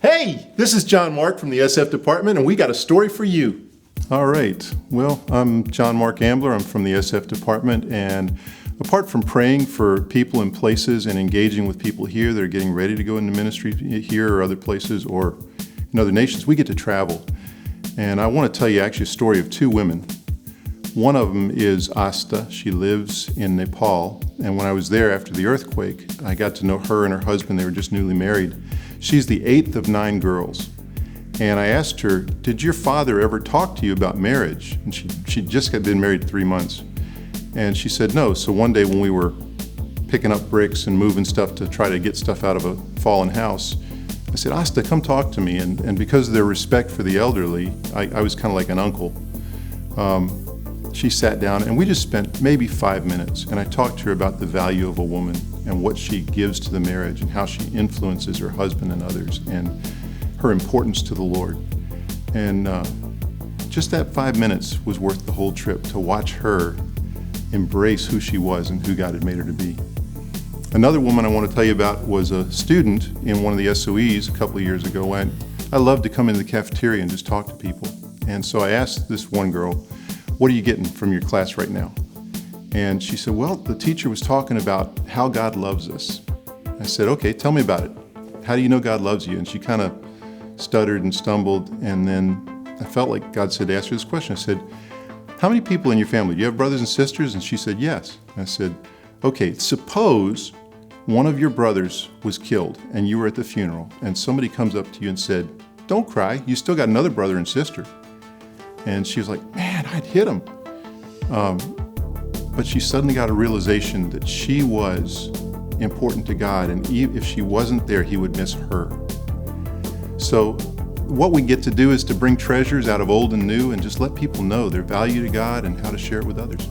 Hey, this is John Mark from the SF department, and we got a story for you. All right. Well, I'm John Mark Ambler. I'm from the SF department, and apart from praying for people and places and engaging with people here that are getting ready to go into ministry here or other places or in other nations, we get to travel. And I want to tell you actually a story of two women. One of them is Asta. She lives in Nepal, and when I was there after the earthquake, I got to know her and her husband. They were just newly married. She's the 8th of 9 girls. And I asked her, did your father ever talk to you about marriage? And she just had been married 3 months. And she said no. So one day when we were picking up bricks and moving stuff to try to get stuff out of a fallen house, I said, Asta, come talk to me. And because of their respect for the elderly, I was kind of like an uncle. She sat down and we just spent maybe 5 minutes, and I talked to her about the value of a woman and what she gives to the marriage and how she influences her husband and others and her importance to the Lord. And just that 5 minutes was worth the whole trip, to watch her embrace who she was and who God had made her to be. Another woman I want to tell you about was a student in one of the SOEs a couple of years ago. And I loved to come into the cafeteria and just talk to people. And so I asked this one girl, what are you getting from your class right now? And she said, well, the teacher was talking about how God loves us. I said, okay, tell me about it. How do you know God loves you? And she kind of stuttered and stumbled, and then I felt like God said to ask her this question. I said, how many people in your family? Do you have brothers and sisters? And she said, yes. And I said, okay, suppose one of your brothers was killed and you were at the funeral and somebody comes up to you and said, don't cry, you still got another brother and sister. And she was like, man, I'd hit him. But she suddenly got a realization that she was important to God, and if she wasn't there, he would miss her. So what we get to do is to bring treasures out of old and new and just let people know their value to God and how to share it with others.